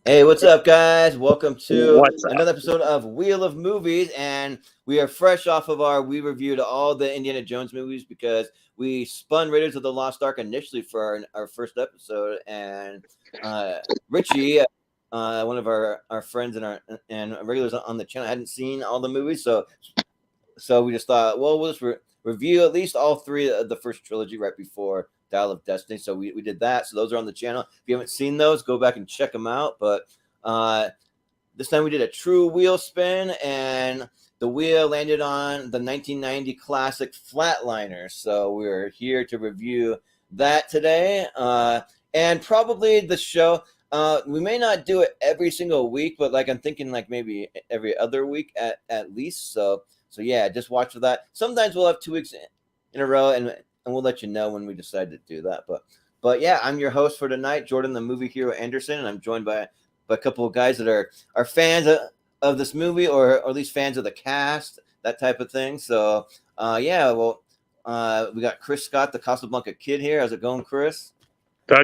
Hey, what's up, guys? Welcome to What's up? another episode of Wheel of Movies, and we are fresh off of we reviewed all the Indiana Jones movies because we spun Raiders of the Lost Ark initially for our first episode, and Richie, one of our friends and regulars on the channel, hadn't seen all the movies, so we just thought, well, we'll just review at least all three of the first trilogy right before Dial of Destiny. So we did that. So those are on the channel. If you haven't seen those, go back and check them out. But this time we did a true wheel spin, and the wheel landed on the 1990 classic Flatliners. So we're here to review that today. And probably the show. We may not do it every single week, but I'm thinking maybe every other week at least. So yeah, just watch for that. Sometimes we'll have 2 weeks in a row, and we'll let you know when we decide to do that. But yeah, I'm your host for tonight, Jordan the Movie Hero Anderson, and I'm joined by a couple of guys that are fans of this movie, or at least fans of the cast, that type of thing. So yeah, well, we got Chris Scott, the Casablanca Kid here. How's it going, Chris?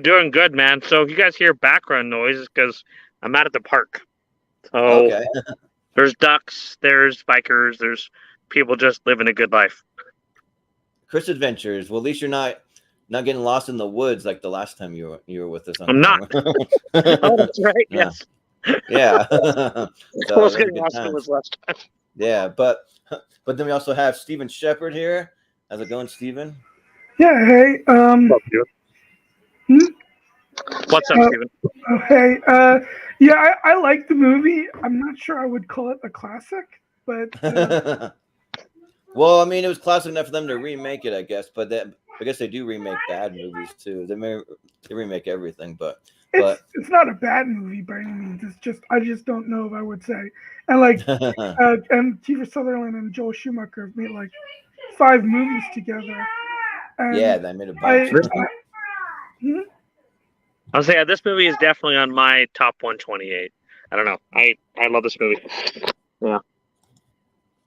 Doing good, man. So if you guys hear background noise, because I'm out at the park. So Okay. there's ducks, there's bikers, there's people just living a good life. Chris Adventures. Well, at least you're not getting lost in the woods like the last time you were with us on I'm not. Oh, that's right. Yeah. Yes. Yeah. I So was it was getting good lost in the times. woods last time. Yeah, but then we also have Stephen Shepard here. How's it going, Stephen? Yeah, hey, What's up, Steven? hey, yeah, I like the movie. I'm not sure I would call it a classic, but Well, I mean, it was classic enough for them to remake it, I guess. But I guess they do remake bad movies too. They remake everything, but it's not a bad movie by any means. It's just I just don't know if I would say. And and Kiefer Sutherland and Joel Schumacher have made like 5 movies together. And yeah, they made a bunch. I'll say this movie is definitely on my top 128. I don't know. I love this movie. Yeah.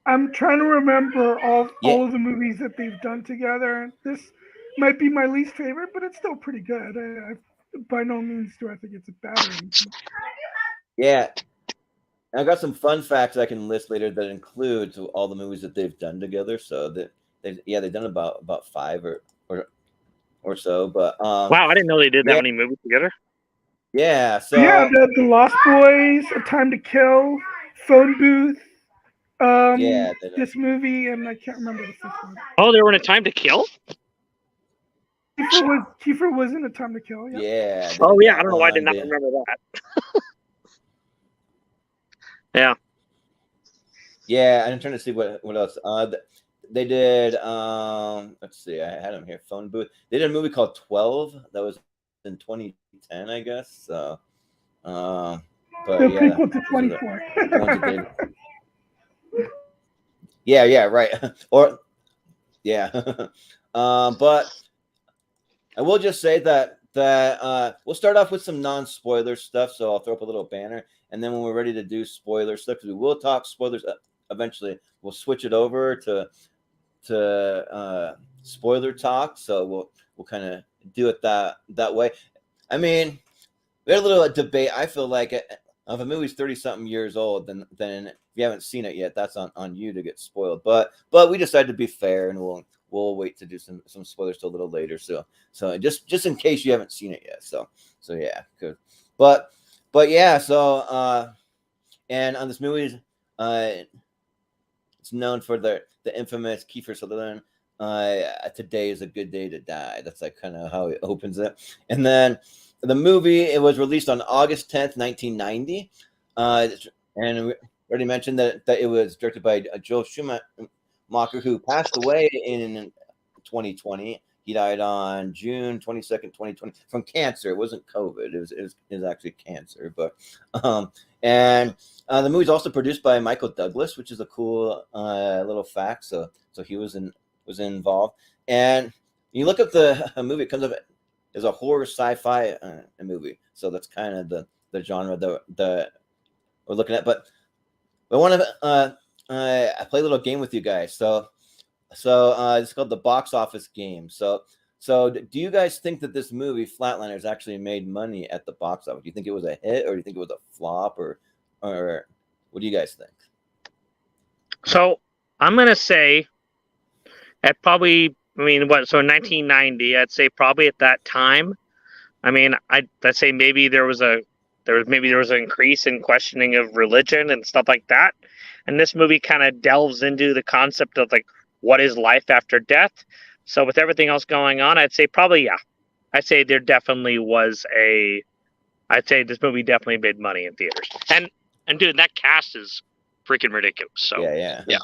I'm trying to remember all of the movies that they've done together. This might be my least favorite, but it's still pretty good. I by no means do I think it's a bad one. Yeah, and I got some fun facts I can list later that includes all the movies that they've done together. So they've done about 5 or so. But Wow, I didn't know they did that many movies together. Yeah, so yeah, the Lost Boys, A Time to Kill, Phone Booth. This movie, and I can't remember the 5th one. Oh, they were in A Time to Kill? Kiefer was in A Time to Kill. Yeah. Yeah. Oh yeah, I don't know why I did not remember that. Yeah. Yeah, I'm trying to see what else. They did. Let's see. I had them here. Phone Booth. They did a movie called 12 that was in 2010, I guess. So, but the prequel to 24. Yeah, right. Or yeah. But I will just say that we'll start off with some non-spoiler stuff. So I'll throw up a little banner, and then when we're ready to do spoiler stuff, because we will talk spoilers eventually, we'll switch it over to spoiler talk. So we'll kind of do it that way. I mean, we had a little debate. I feel like if a movie's 30-something years old, then if you haven't seen it yet, that's on you to get spoiled. But we decided to be fair, and we'll wait to do some spoilers till a little later. So just in case you haven't seen it yet. So yeah, good. But yeah. So and on this movie, it's known for the infamous Kiefer Sutherland. Today is a good day to die. That's kind of how it opens it, and then. The movie, it was released on August 10th, 1990. And we already mentioned that it was directed by Joel Schumacher, who passed away in 2020. He died on June 22nd, 2020 from cancer. It wasn't COVID. It was actually cancer. But and the movie is also produced by Michael Douglas, which is a cool little fact. So he was involved. And you look at the movie, it comes up is a horror sci-fi movie, so that's kind of the genre that we're looking at. But I want to play a little game with you guys. So it's called the box office game. So So do you guys think that this movie Flatliners actually made money at the box office? Do you think it was a hit, or do you think it was a flop, or what do you guys think? So I'm gonna say at probably, I mean, what? So in 1990, I'd say probably at that time. I mean, I'd say maybe there was an increase in questioning of religion and stuff like that, and this movie kind of delves into the concept of like what is life after death. So with everything else going on, I'd say probably yeah. I'd say there definitely was a. I'd say this movie definitely made money in theaters, and dude, that cast is freaking ridiculous. So Yeah. yeah.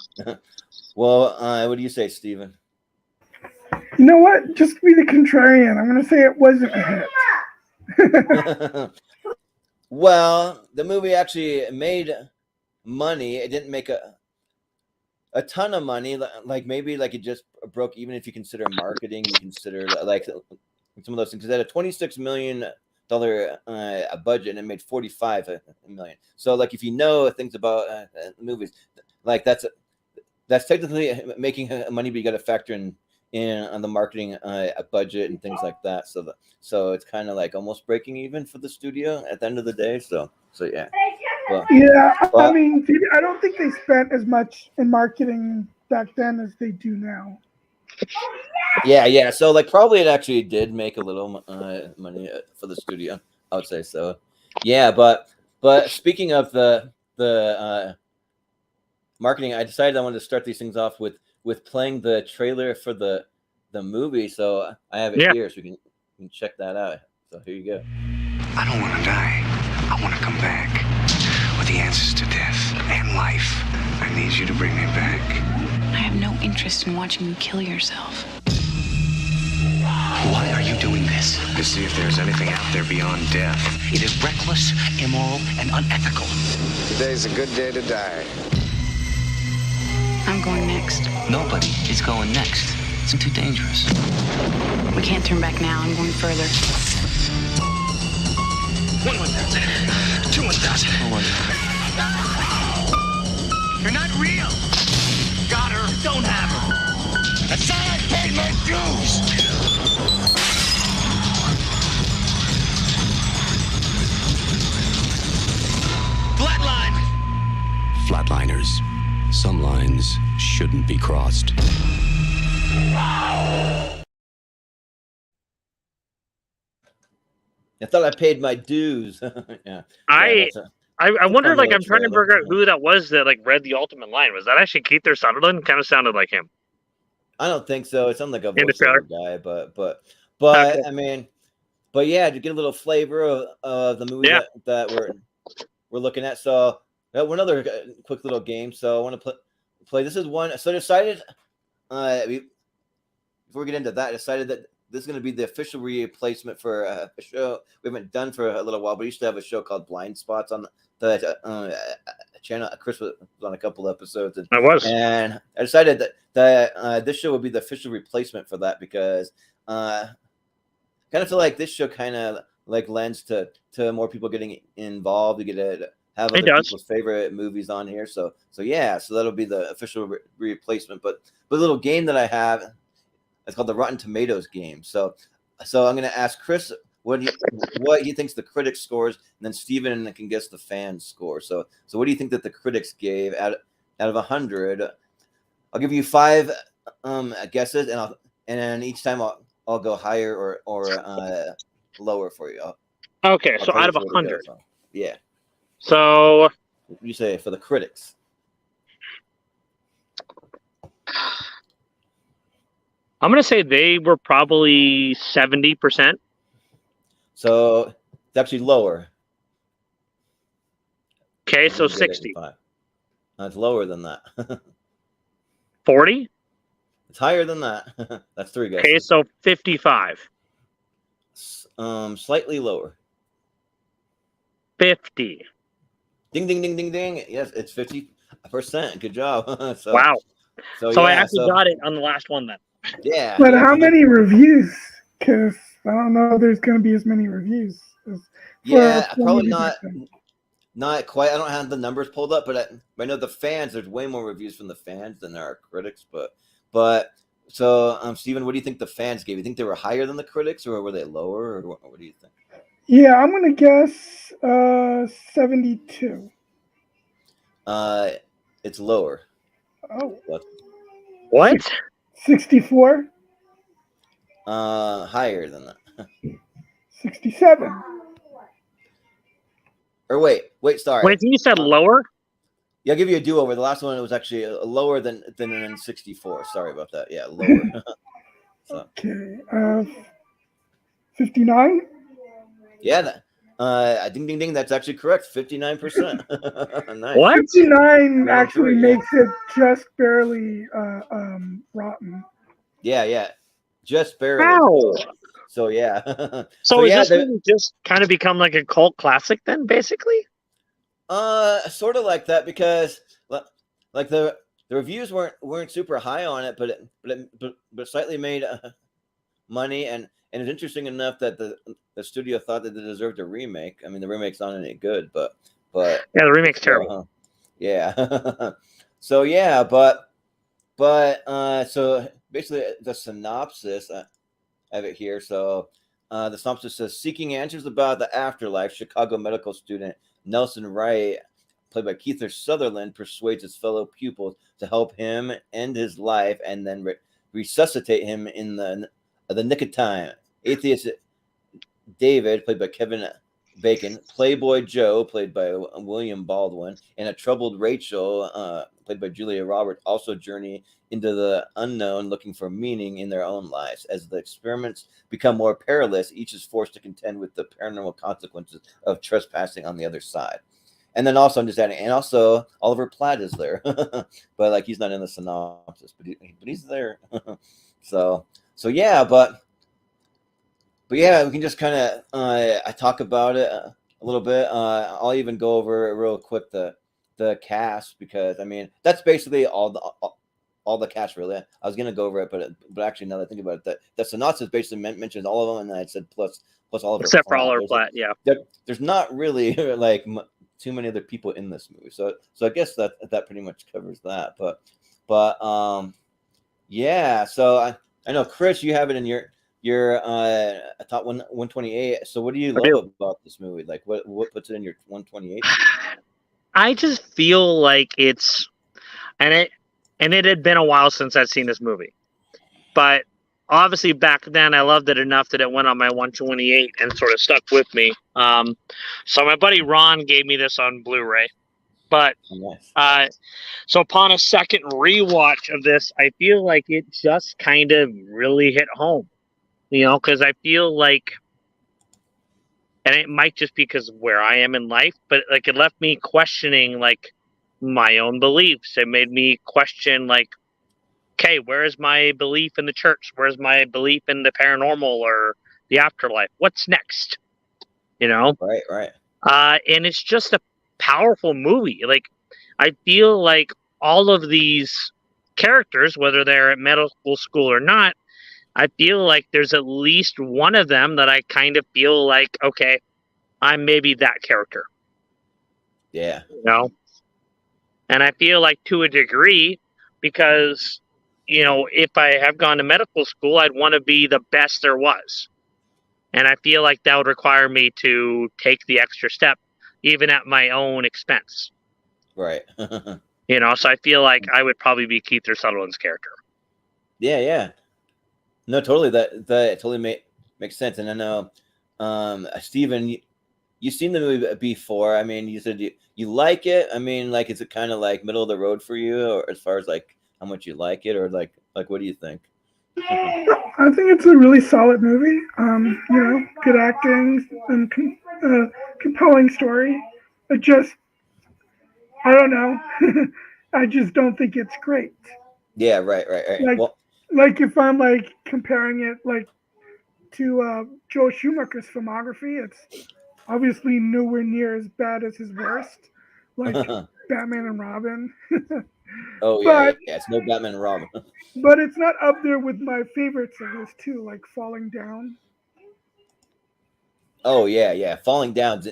Well, what do you say, Steven? You know what? Just to be the contrarian, I'm going to say it wasn't a hit. Well, the movie actually made money. It didn't make a ton of money. Like maybe like it just broke even if you consider marketing. You consider like some of those things. Because it had a $26 million budget and it made 45 million. So like if you know things about movies, like that's technically making money, but you got to factor in on the marketing budget and things like that. So it's kind of like almost breaking even for the studio at the end of the day. So yeah. I mean, I don't think they spent as much in marketing back then as they do now. Yeah. So like probably it actually did make a little money for the studio. I would say so. Yeah, but speaking of the marketing, I decided I wanted to start these things off with playing the trailer for the movie. So I have it here, so you can check that out. So here you go. I don't want to die. I want to come back with the answers to death and life. I need you to bring me back. I have no interest in watching you kill yourself. Why are you doing this? To see if there's anything out there beyond death. It is reckless, immoral, and unethical. Today's a good day to die. I'm going next. Nobody is going next. It's too dangerous. We can't turn back now. I'm going further. 1,000. 2,000. You're not real. Got her. Don't have her. That's how I paid my dues. Flatliners. Some lines shouldn't be crossed. I thought I paid my dues. Yeah. I wonder, like, I'm trying to figure out who that was that like read the ultimate line. Was that actually Keith or Sutherland? Kind of sounded like him. I don't think so. It sounded like a In the trailer? voiceover guy, but okay. I mean, but yeah, to get a little flavor of the movie that we're looking at. So one other quick little game. So I want to play. This is one. So I decided before we get into that, I decided that this is going to be the official replacement for a show we haven't done for a little while. But we used to have a show called Blind Spots on the channel. Chris was on a couple episodes, and I decided that this show would be the official replacement for that because kind of feel like this show kind of like lends to more people getting involved. You get to have other people's favorite movies on here. So that'll be the official replacement. But the little game that I have, it's called the Rotten Tomatoes game. So I'm going to ask Chris what he thinks the critics scores, and then Steven can guess the fans score. So what do you think that the critics gave out of 100? I'll give you 5 guesses, and then each time I'll go higher or lower for you. Okay, so out of 100. Yeah. So what do you say for the critics? I'm going to say they were probably 70%. So it's actually lower. Okay, so 60. It's lower than that. 40? It's higher than that. That's 3 guesses. Okay, so 55. Slightly lower. 50. Ding, ding, ding, ding, ding. Yes, it's 50%. Good job. Wow. So I actually got it on the last one then. Yeah. But how many reviews? Because I don't know if there's going to be as many reviews. Probably not quite. I don't have the numbers pulled up, but I know the fans, there's way more reviews from the fans than there are critics. But Steven, what do you think the fans gave? You think they were higher than the critics, or were they lower, or what do you think? Yeah, I'm gonna guess 72. It's lower. Oh, What? 64, Higher than that. 67. Or wait, sorry. Wait, you said lower? Yeah, I'll give you a do-over. The last one was actually lower than in 64. Sorry about that. Yeah, lower. So. Okay, 59. Yeah, ding ding ding. That's actually correct. 59%. Nice. What? 59 Going actually through it, yeah. makes it just barely rotten. Yeah, just barely. Ow. So yeah. So is yeah, this movie just kind of become like a cult classic then, basically? sort of like that, because like the reviews weren't super high on it, but slightly made money, and it's interesting enough that the studio thought that they deserved a remake. I mean, the remake's not any good, but Yeah, the remake's terrible. Yeah. So yeah, but so basically the synopsis, I have it here. So the synopsis says, seeking answers about the afterlife, Chicago medical student Nelson Wright, played by Keith Sutherland, persuades his fellow pupils to help him end his life and then resuscitate him in the nick of time. Atheist David, played by Kevin Bacon, Playboy Joe, played by William Baldwin, and a troubled Rachel, played by Julia Roberts, also journey into the unknown, looking for meaning in their own lives. As the experiments become more perilous, each is forced to contend with the paranormal consequences of trespassing on the other side. And then also, I'm just adding, and also Oliver Platt is there, but like he's not in the synopsis, but he's there. So yeah, but yeah, we can just kind of I talk about it a little bit. I'll even go over real quick the cast, because I mean that's basically all the cast really. I was gonna go over it, but actually now that I think about it, the synopsis basically mentions all of them, and then I said plus Oliver Except for Platt. Oliver Platt, yeah. There's not really like too many other people in this movie, so I guess that pretty much covers that. But yeah. So I know, Chris, you have it in your top 128. So what do you love about this movie? Like what puts it in your 128? I just feel like it's, and it had been a while since I'd seen this movie, but obviously back then I loved it enough that it went on my 128 and sort of stuck with me. So my buddy Ron gave me this on Blu-ray, but nice. So upon a second rewatch of this, I feel like it just kind of really hit home, because I feel like, and it might just be because of where I am in life, but like it left me questioning like my own beliefs. It made me question like, okay, where is my belief in the church? Where's my belief in the paranormal or the afterlife? What's next? Right. And it's just a powerful movie. Like, I feel like all of these characters, whether they're at medical school or not, I feel like there's at least one of them that I kind of feel like, okay, I'm maybe that character. Yeah. And I feel like to a degree, because, if I have gone to medical school, I'd want to be the best there was. And I feel like that would require me to take the extra step, even at my own expense. Right. So I feel like I would probably be Keith Sutherland's character. Yeah. No, totally. That totally makes sense. And I know, Steven, you've seen the movie before. I mean, you said you like it. I mean, like, is it kind of like middle of the road for you, or as far as like how much you like it, or like what do you think? I think it's a really solid movie. Good acting and compelling story. I don't know. I just don't think it's great. Yeah, right. Like if I'm like comparing it like to Joel Schumacher's filmography, it's obviously nowhere near as bad as his worst, like Batman and Robin. Oh yeah, it's no Batman and Robin. But it's not up there with my favorites of his too, like Falling Down. Oh yeah, Falling Down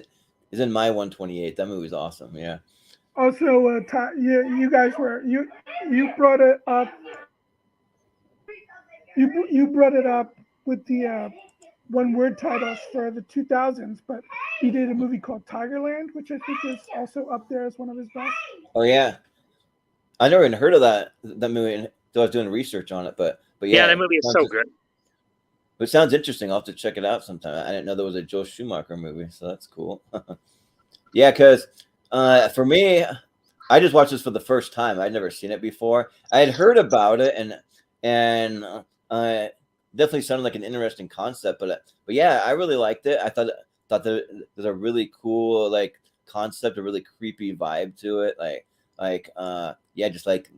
is in my 128. That movie's awesome. Yeah. Also, you guys you brought it up you brought it up with the one-word titles for the 2000s, but he did a movie called Tigerland, which I think is also up there as one of his best. Oh yeah, I never even heard of that movie until I was doing research on it. But yeah, that movie is so good. It sounds interesting. I'll have to check it out sometime. I didn't know there was a Joel Schumacher movie, so that's cool. Yeah, because for me, I just watched this for the first time. I'd never seen it before. I had heard about it, and definitely sounded like an interesting concept. But yeah, I really liked it. I thought that there's a really cool like concept, a really creepy vibe to it. Yeah, just like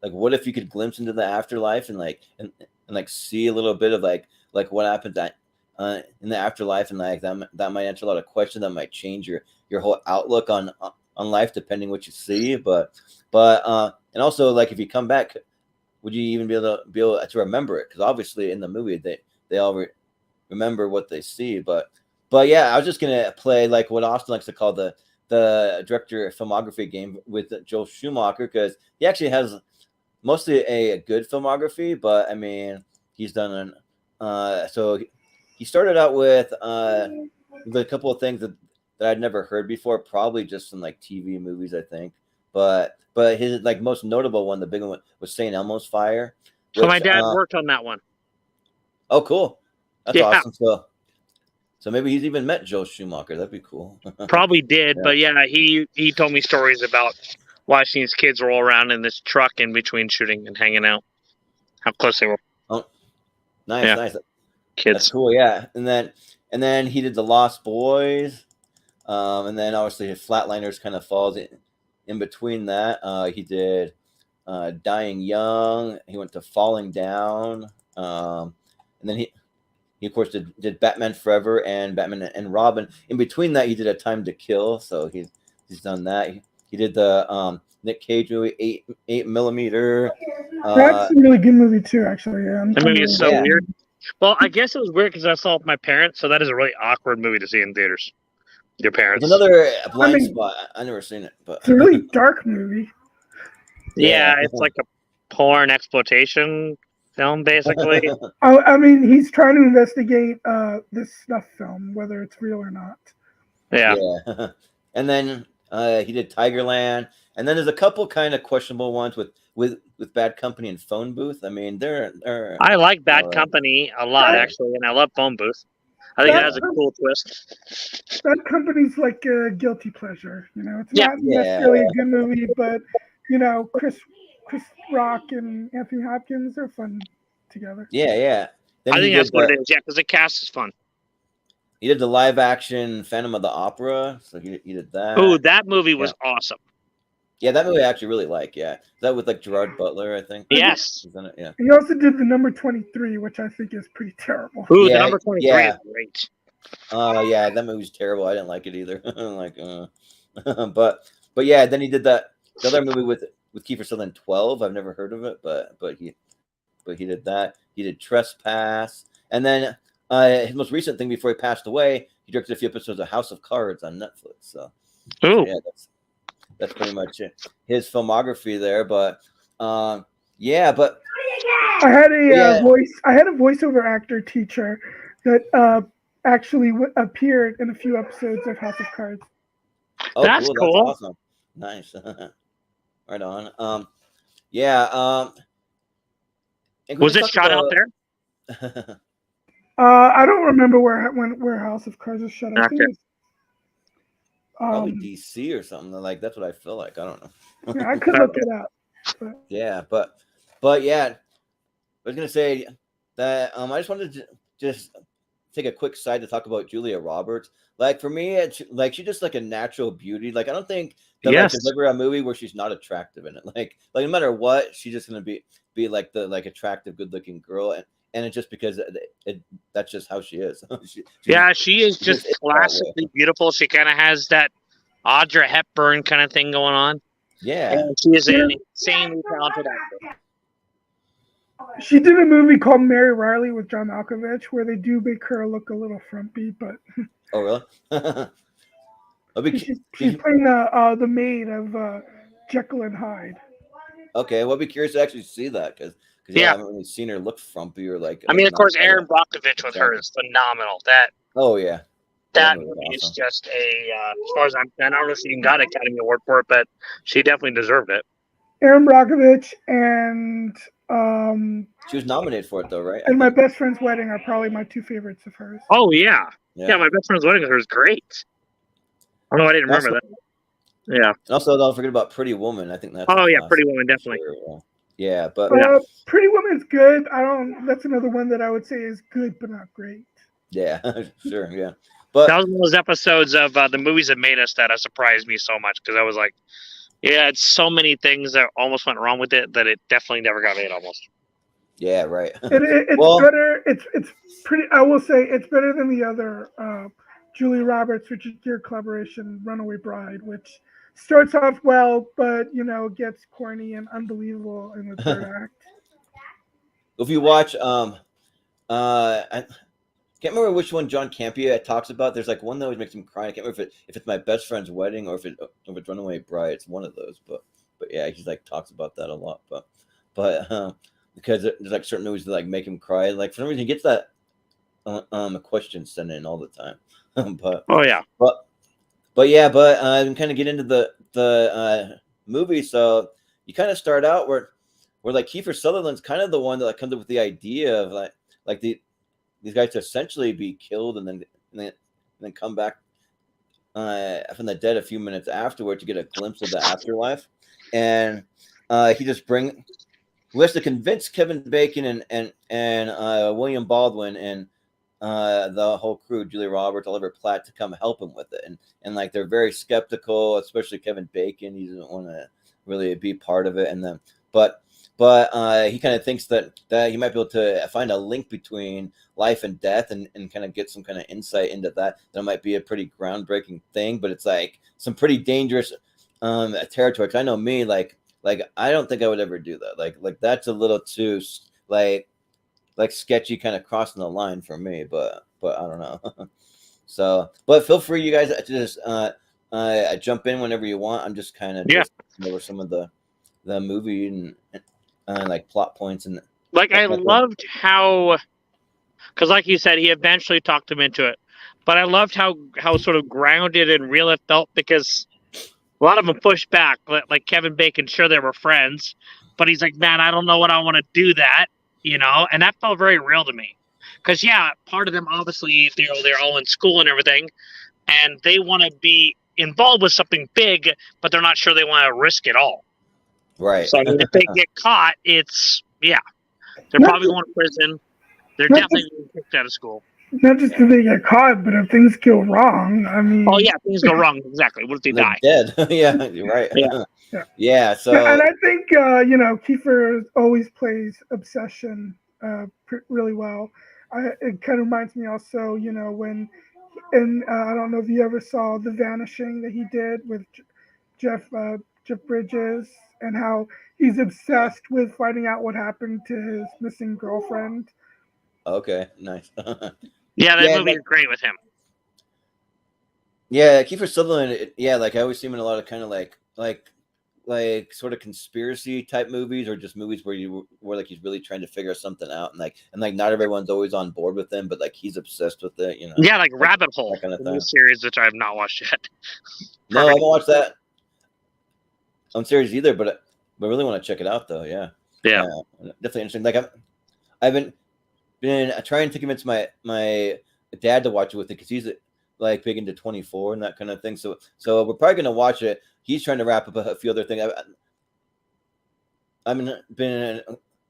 what if you could glimpse into the afterlife and like see a little bit of like what happens in the afterlife, and like that might answer a lot of questions that might change your whole outlook on life depending what you see. But and also like if you come back, would you even be able to remember it? Because obviously in the movie they all remember what they see. But yeah, I was just gonna play like what Austin likes to call the director filmography game with Joel Schumacher, because he actually has mostly a good filmography. But I mean, he's done so he started out with a couple of things that I'd never heard before, probably just some like TV movies, I think. But his like most notable one, the big one, was St. Elmo's Fire. So my dad worked on that one. Oh, cool! That's awesome. So maybe he's even met Joel Schumacher. That'd be cool. Probably did, yeah. But yeah, he told me stories about watching his kids roll around in this truck in between shooting and hanging out. How close they were. Oh, nice. Kids. That's cool. Yeah, and then he did The Lost Boys, and then obviously his Flatliners kind of falls in between that. He did Dying Young. He went to Falling Down, and then he of course did Batman Forever and Batman and Robin. In between that, he did A Time to Kill. So he's done that. He did the Nick Cage movie 8mm. That's a really good movie too, actually. Yeah, the movie is so weird. Well, I guess it was weird because I saw it with my parents, so that is a really awkward movie to see in theaters. Your parents. It's another blind spot. I've never seen it, but it's a really dark movie. Yeah, it's like a porn exploitation film, basically. I mean, he's trying to investigate this snuff film, whether it's real or not. Yeah. And then he did Tigerland, and then there's a couple kind of questionable ones with Bad Company and Phone Booth. I mean, I like Bad Company a lot, actually, and I love Phone Booth. I think it has a cool twist. Bad Company's like a guilty pleasure, you know. It's not necessarily a good movie, but you know, Chris Rock and Anthony Hopkins are fun together. Yeah. Then I think that's what it is. Yeah, because the cast is fun. He did the live action Phantom of the Opera, so he did that. Oh, that movie was awesome. Yeah, that movie I actually really like. Yeah, is that with like Gerard Butler? I think. Yes. Yeah. He also did the number 23, which I think is pretty terrible. Ooh, the number 23 is great. Yeah, that movie's terrible. I didn't like it either. But yeah, then he did the other movie with Kiefer Sutherland, 12. I've never heard of it, but he did that. He did Trespass, and then his most recent thing before he passed away, he directed a few episodes of House of Cards on Netflix. So yeah, that's pretty much it. His filmography there, but yeah, but I had a voiceover actor teacher that actually appeared in a few episodes of House of Cards. Oh, that's cool. That's awesome. Nice. Right on. Yeah. Was it shot out there? I don't remember where House of Cards was shot. I think it's probably DC or something. Like that's what I feel like. I don't know. Yeah, I could look it up. But. Yeah, but yeah, I was gonna say that I just wanted to just take a quick side to talk about Julia Roberts. Like for me, it's like she's just like a natural beauty. Like I don't think that like deliver a movie where she's not attractive in it. Like no matter what, she's just gonna be like the attractive, good looking girl, and it's just because that's just how she is. she is just classically beautiful. She kind of has that Audrey Hepburn kind of thing going on. Yeah, and she is an insanely talented actor. She did a movie called Mary Riley with John Malkovich, where they do make her look a little frumpy, but. Oh really? She's playing the maid of Jekyll and Hyde. Okay, well, I'd be curious to actually see that because because I haven't really seen her look frumpy or like. I mean, of course, Aaron Brockovich with her is phenomenal. That movie is awesome. Just as far as I don't know if she even got an Academy Award for it, but she definitely deserved it. Aaron Brockovich and she was nominated for it though, right? And My Best Friend's Wedding are probably my two favorites of hers. Oh yeah. My Best Friend's Wedding of hers is great. I don't know, I didn't remember that. Yeah. Also, don't forget about Pretty Woman. I think that's. Oh yeah, Pretty Woman definitely. Sure, yeah, but Pretty Woman's good. That's another one that I would say is good but not great. Yeah, sure, yeah. But that was one of those episodes of the movies that made us that surprised me so much because I was like, yeah, it's so many things that almost went wrong with it that it definitely never got made almost. Yeah, right. It's better. It's pretty. I will say it's better than the other Julia Roberts, Richard Gere collaboration, Runaway Bride, which starts off well, but gets corny and unbelievable in the third act. If you watch, I can't remember which one John Campea talks about. There's like one that always makes him cry. I can't remember if it's My Best Friend's Wedding or if it's Runaway Bride. It's one of those, but yeah, he like talks about that a lot. But because there's like certain movies that like make him cry. Like for some reason he gets that a question sent in all the time. But I'm kind of get into the movie. So you kind of start out where like Kiefer Sutherland's kind of the one that like comes up with the idea of like these guys to essentially be killed and then come back from the dead a few minutes afterward to get a glimpse of the afterlife, and he has to convince Kevin Bacon and William Baldwin and the whole crew, Julia Roberts, Oliver Platt, to come help him with it, and like they're very skeptical, especially Kevin Bacon. He doesn't want to really be part of it, and then but he kind of thinks that he might be able to find a link between life and death and kind of get some kind of insight into that. That might be a pretty groundbreaking thing, but it's like some pretty dangerous territory. 'Cause I know me, like I don't think I would ever do that. Like that's a little too like sketchy, kind of crossing the line for me. But I don't know. So, but feel free, you guys, to just jump in whenever you want. I'm just kind of just over some of the movie and like plot points and like I loved how, because like you said, he eventually talked him into it, but I loved how sort of grounded and real it felt, because a lot of them pushed back, like Kevin Bacon. Sure, they were friends, but he's like, man, I don't know what I want to do that, and that felt very real to me, because part of them obviously they're all in school and everything, and they want to be involved with something big, but they're not sure they want to risk it all. Right. So I mean, if they get caught, they're probably going to prison. They're definitely being kicked out of school. Not just if they get caught, but if things go wrong. I mean. Oh yeah, things go wrong. Exactly. What if they die? Dead. Yeah, you're right. Yeah. So. Yeah, and I think Kiefer always plays obsession really well. It kind of reminds me also, when, and I don't know if you ever saw The Vanishing that he did with Jeff Bridges, and how he's obsessed with finding out what happened to his missing girlfriend. Okay, nice. Yeah, that movie is great with him. Yeah, Kiefer Sutherland. Yeah, like I always see him in a lot of kind of like sort of conspiracy type movies, or just movies where like he's really trying to figure something out, and like not everyone's always on board with him, but like he's obsessed with it. Yeah, like Rabbit Hole, that kind of thing. Series which I have not watched yet. No, I haven't watched that series either, but I really want to check it out though. Yeah, definitely interesting. Like I've been trying to convince my dad to watch it with it, because he's like big into 24 and that kind of thing. So we're probably gonna watch it. He's trying to wrap up a few other things. I've been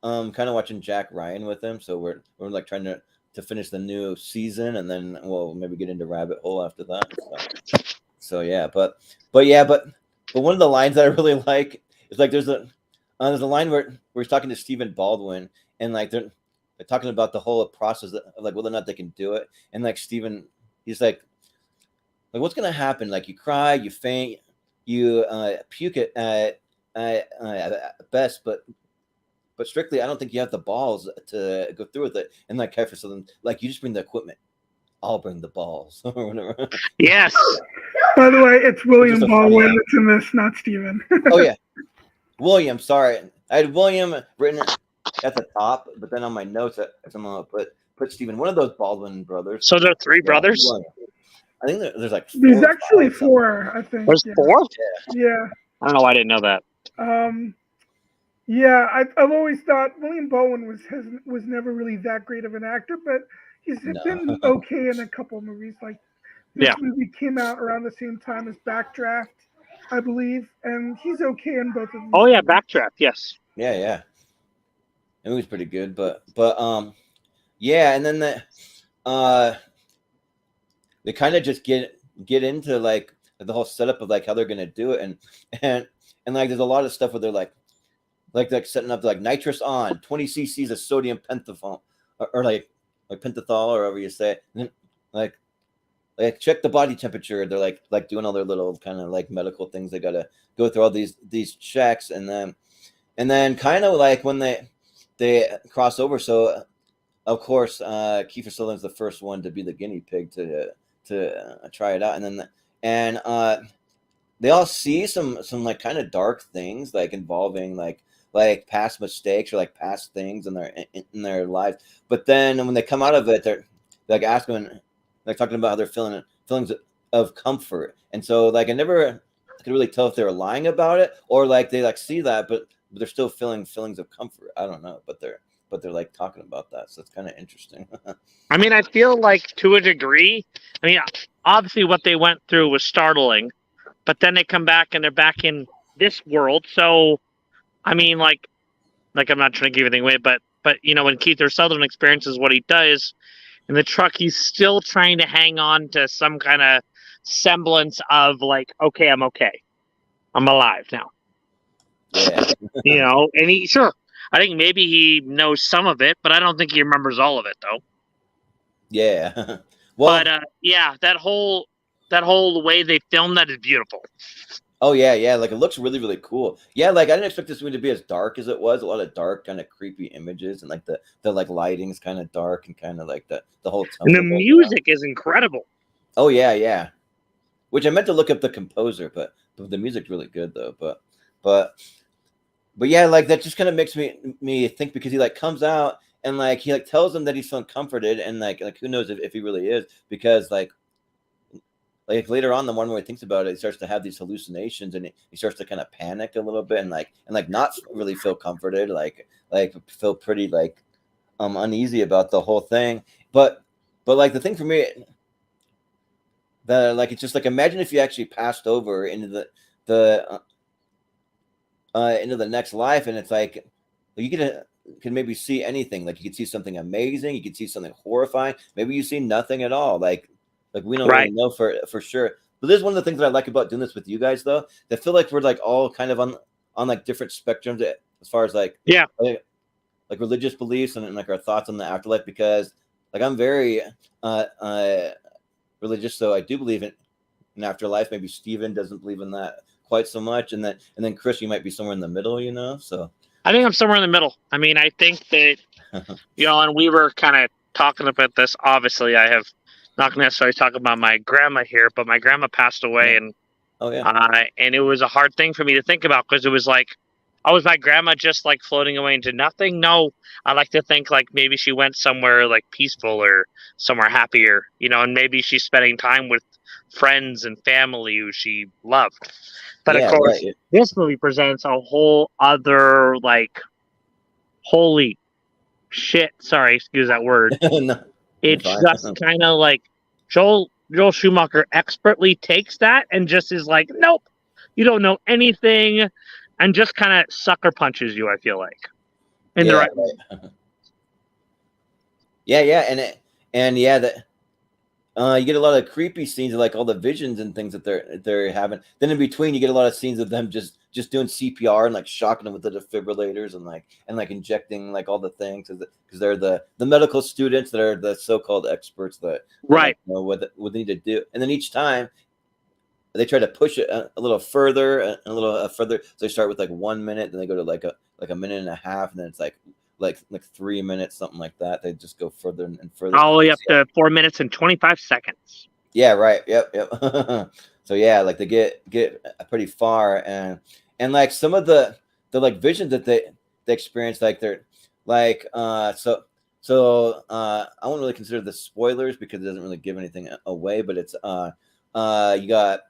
kind of watching Jack Ryan with him, so we're like trying to finish the new season, and then we'll maybe get into Rabbit Hole after that. So yeah, but one of the lines that I really like is like there's a line where he's talking to Stephen Baldwin, and like they're talking about the whole process of like whether or not they can do it, and like Stephen, he's like what's gonna happen? Like you cry, you faint, you puke at best, but strictly, I don't think you have the balls to go through with it. And like Kiefer Sutherland, like you just bring the equipment, I'll bring the balls or whatever. Yes. By the way, it's William Baldwin that's in this, not Stephen. Oh yeah, William. Sorry, I had William written at the top, but then on my notes, I'm gonna put Stephen, one of those Baldwin brothers. So there are three brothers? I think there's like there's actually four, I think. There's four? Yeah. I don't know why I didn't know that. Yeah, I've always thought William Bowen was never really that great of an actor, but he's been okay in a couple of movies. Like this movie came out around the same time as Backdraft, I believe, and he's okay in both of these. Oh yeah, Backdraft, yes. Yeah. It was pretty good, but yeah, and then they kind of just get into like the whole setup of like how they're gonna do it, and like there's a lot of stuff where they're like setting up like nitrous on 20 cc's of sodium pentothal or like pentothal or however you say it, and then, like check the body temperature. They're like doing all their little kind of like medical things. They gotta go through all these checks, and then kind of like when they cross over. So of course Kiefer Sutherland's the first one to be the guinea pig to try it out, and then they all see some like kind of dark things like involving like past mistakes or like past things in their lives. But then when they come out of it, they're like asking, like talking about how they're feeling feelings of comfort. And so like I never could really tell if they were lying about it or like they like see that, but they're still feeling feelings of comfort. I don't know, but they're like talking about that. So it's kind of interesting. I mean, I feel like to a degree, I mean, obviously what they went through was startling, but then they come back and they're back in this world. So, I mean, like I'm not trying to give anything away, but you know, when Kiefer Sutherland experiences what he does in the truck, he's still trying to hang on to some kind of semblance of like, okay, I'm alive now. Yeah. You know, and I think maybe he knows some of it, but I don't think he remembers all of it though. Yeah. Well, but yeah, that whole way they filmed that is beautiful. Oh yeah, like it looks really, really cool. Yeah, like I didn't expect this movie to be as dark as it was. A lot of dark, kind of creepy images, and like the like lighting's kind of dark and kind of like the whole tone. And the music is incredible. Oh yeah. Which I meant to look up the composer, but the music's really good though. But yeah, like that just kind of makes me think, because he like comes out and like he like tells them that he's feeling comforted, and like who knows if he really is, because like later on, the one where he thinks about it, he starts to have these hallucinations, and he starts to kind of panic a little bit, and not really feel comforted, like feel pretty like uneasy about the whole thing. But like the thing for me, that like it's just like, imagine if you actually passed over into the next life, and it's like you can maybe see anything. Like you could see something amazing, you could see something horrifying, maybe you see nothing at all. Like we don't really know for sure. But this is one of the things that I like about doing this with you guys, though. I feel like we're like all kind of on like different spectrums as far as like like religious beliefs and like our thoughts on the afterlife, because like I'm very religious, so I do believe in afterlife. Maybe Steven doesn't believe in that quite so much, and then Chris, you might be somewhere in the middle, you know. So I think I'm somewhere in the middle. I mean, I think that you know, and we were kind of talking about this. Obviously, I have not necessarily talk about my grandma here, but my grandma passed away, and and it was a hard thing for me to think about, because it was like, oh, was my grandma just like floating away into nothing? No, I like to think like maybe she went somewhere like peaceful or somewhere happier, you know, and maybe she's spending time with friends and family who she loved. But of course, this movie presents a whole other like, holy shit. Sorry, excuse that word. No, it's just kind of like Joel Schumacher expertly takes that and just is like, nope, you don't know anything, and just kind of sucker punches you, I feel like. In the right way. Yeah, and that you get a lot of creepy scenes of like all the visions and things that they're having. Then in between, you get a lot of scenes of them just doing CPR and like shocking them with the defibrillators and like injecting like all the things, because they're the medical students that are the so-called experts that know what they need to do. And then each time they try to push it a little further, a little further. So they start with like 1 minute, then they go to like a minute and a half, and then it's like 3 minutes, something like that. They just go further and further. All the way up to 4 minutes and 25 seconds. Yeah, right. Yep. So yeah, like they get pretty far, and like some of the like visions that they experience, like they're like I won't really consider this spoilers because it doesn't really give anything away, but it's you got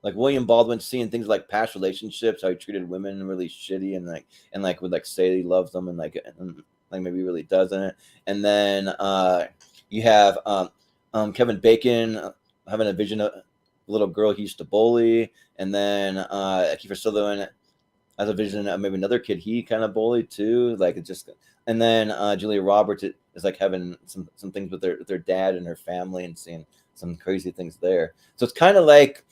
like William Baldwin seeing things like past relationships, how he treated women really shitty, and like would like say he loves them, and like maybe he really doesn't. And then you have Kevin Bacon having a vision of a little girl he used to bully, and then Kiefer Sutherland has a vision of maybe another kid he kind of bullied too. Like it just, and then Julia Roberts is like having some things with their dad and her family and seeing some crazy things there. So it's kind of like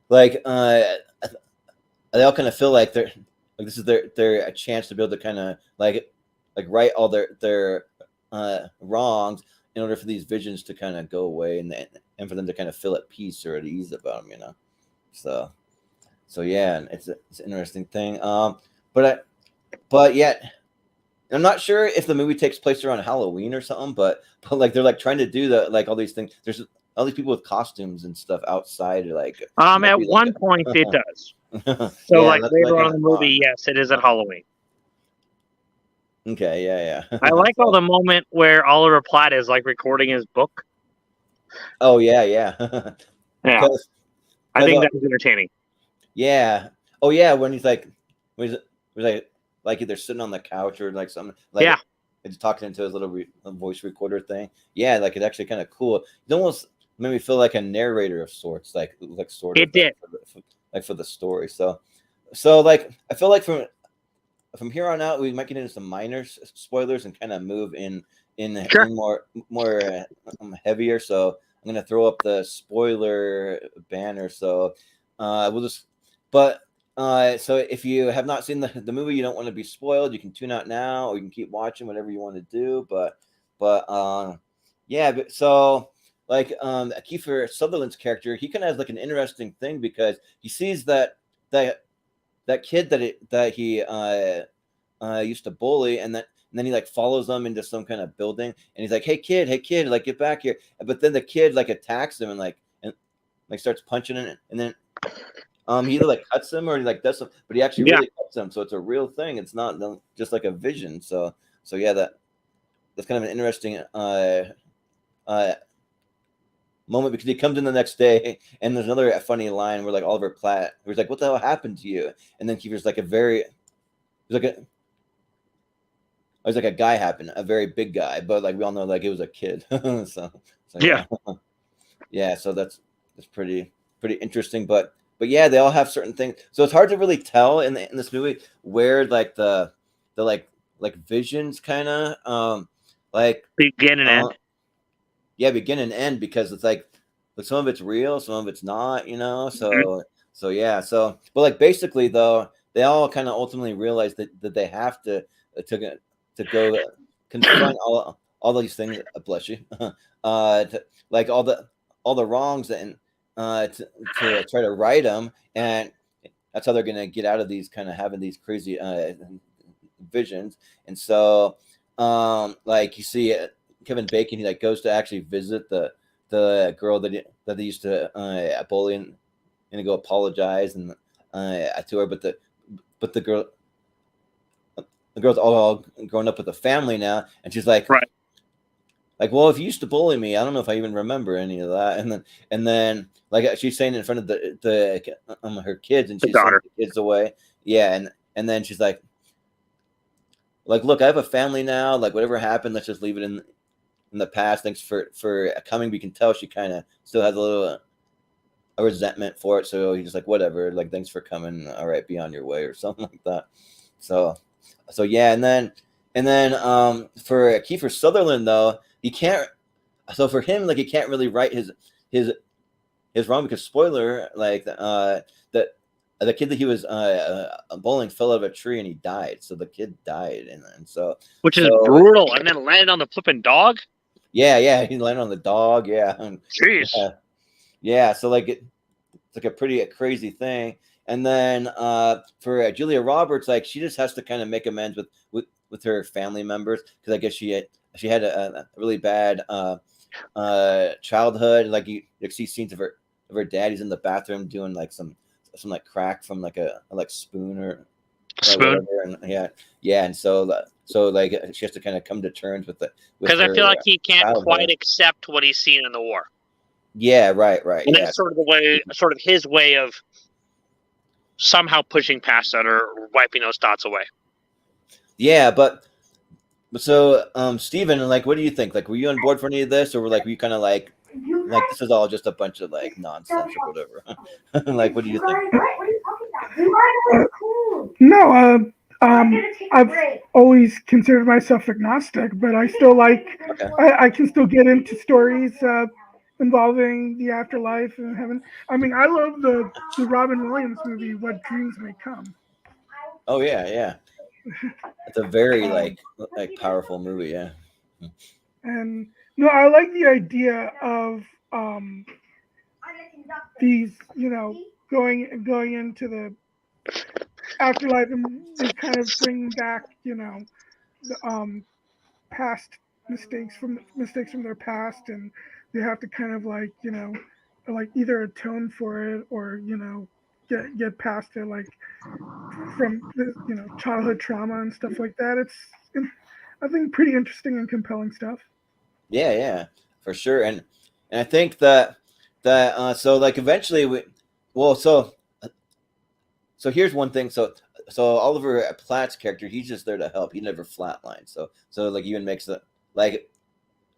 they all kind of feel like they're like this is their a chance to be able to kind of like right all their wrongs in order for these visions to kind of go away and for them to kind of feel at peace or at ease about them, you know. So yeah, and it's an interesting thing. But yet I'm not sure if the movie takes place around Halloween or something, but like they're like trying to do like all these things. There's all these people with costumes and stuff outside, like at one point it does. So yeah, like later on in the movie, yes, it is at Halloween. Okay, yeah. I like all the moment where Oliver Platt is like recording his book. Oh yeah. Yeah, Because I think that was entertaining. yeah. Oh yeah, when he's like like either sitting on the couch or like something. Like, yeah. It's talking into his little voice recorder thing. Yeah, like it's actually kind of cool. It almost made me feel like a narrator of sorts, like sort of. It did. Like for the story. So like I feel like from here on out we might get into some minor spoilers and kind of move in Sure. more heavier. So I'm gonna throw up the spoiler banner. So we'll just so if you have not seen the movie, you don't want to be spoiled, you can tune out now or you can keep watching, whatever you want to do. But so like Kiefer Sutherland's character, he kind of has like an interesting thing because he sees that kid that he used to bully, and then he like follows them into some kind of building, and he's like, hey kid, like get back here. But then the kid like attacks him and starts punching him, and then he either like cuts him or he like does something, but he actually really cuts him. So it's a real thing. It's not just like a vision. So yeah, that's kind of an interesting moment because he comes in the next day and there's another funny line where like Oliver Platt, who's like, what the hell happened to you? And then Kiefer's like he's like a guy happened, a very big guy, but like we all know like it was a kid. so yeah, so that's pretty interesting. But yeah, they all have certain things, so it's hard to really tell in this movie where like the like visions kind of like begin and end. Yeah, begin and end, because it's like some of it's real, some of it's not, you know. So yeah, but like basically though, they all kind of ultimately realize that they have to go confront all these things. Bless you. Like all the wrongs and to try to right them, and that's how they're gonna get out of these kind of having these crazy visions. And so like you see Kevin Bacon, he like goes to actually visit the girl that they used to bully and go apologize and to her, but the girl's all grown up with a family now, and she's like, right, like, well, if you used to bully me, I don't know if I even remember any of that. And then like she's saying in front of the her kids, and she's sending the kids away. Yeah, and then she's like, look, I have a family now. Like whatever happened, let's just leave it in the past. Thanks for coming. We can tell she kind of still has a little a resentment for it. So he's just like, whatever. Like thanks for coming. All right, be on your way or something like that. So yeah, and then for Kiefer Sutherland though, he can't. So for him, like he can't really right his wrong because spoiler, like the kid that he was bullying fell out of a tree and he died. So the kid died, and so which is brutal. And then landed on the flipping dog. Yeah, he landed on the dog. Yeah, jeez. Yeah, so like it's like a pretty crazy thing. And then for Julia Roberts, like she just has to kind of make amends with her family members, because I guess she had a really bad childhood. Like you see scenes of her dad. He's in the bathroom doing like some like crack from like a spoon or Spoon. And and so like she has to kind of come to terms with it. Because I feel like he can't childhood. quite accept what he's seen in the war. Yeah, right. And that's sort of his way of somehow pushing past that or wiping those thoughts away. Yeah, but so Steven, like, what do you think? Like, were you on board for any of this, or were you kind of like this is all just a bunch of like nonsense or whatever? Like, what do you think? No, I've always considered myself agnostic, but I still like. Okay. I can still get into stories involving the afterlife and heaven. I mean, I love the Robin Williams movie, What Dreams May Come. Oh yeah. It's a very like powerful movie, yeah. And no, I like the idea of these, going into the afterlife and they kind of bring back, the past mistakes from their past, and they have to kind of like either atone for it or get past it, like from the childhood trauma and stuff like that. It's I think pretty interesting and compelling stuff. Yeah, for sure. And I think that so like eventually so here's one thing. So Oliver Platt's character, he's just there to help. He never flatlines. So like even makes the like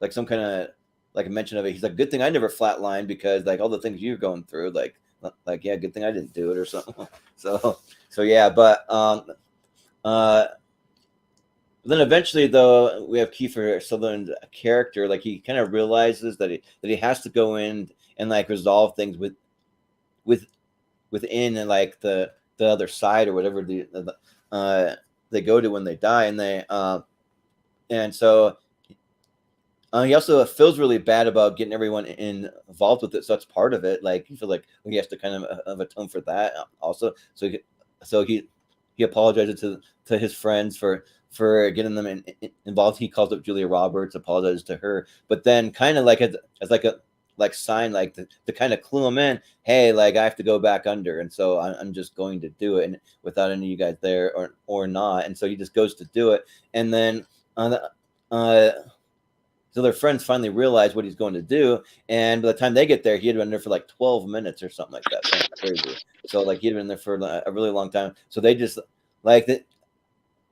some kind of like a mention of it. He's like, good thing I never flatlined because like all the things you're going through, like yeah, good thing I didn't do it or something. So yeah, but then eventually though we have Kiefer Sutherland's character, like he kind of realizes that he has to go in and like resolve things within and like the other side or whatever they go to when they die, and they and so he also feels really bad about getting everyone involved with it, so that's part of it. Like he feels like he has to kind of atone for that also. So he apologizes to his friends for getting them involved. He calls up Julia Roberts, apologizes to her, but then kind of like as like a sign, like to kind of clue him in, hey, like I have to go back under, and so I'm just going to do it, and without any of you guys there or not, and so he just goes to do it, and then so their friends finally realize what he's going to do, and by the time they get there, he had been there for like 12 minutes or something like that. Something crazy. So like he'd been there for a really long time. So they just like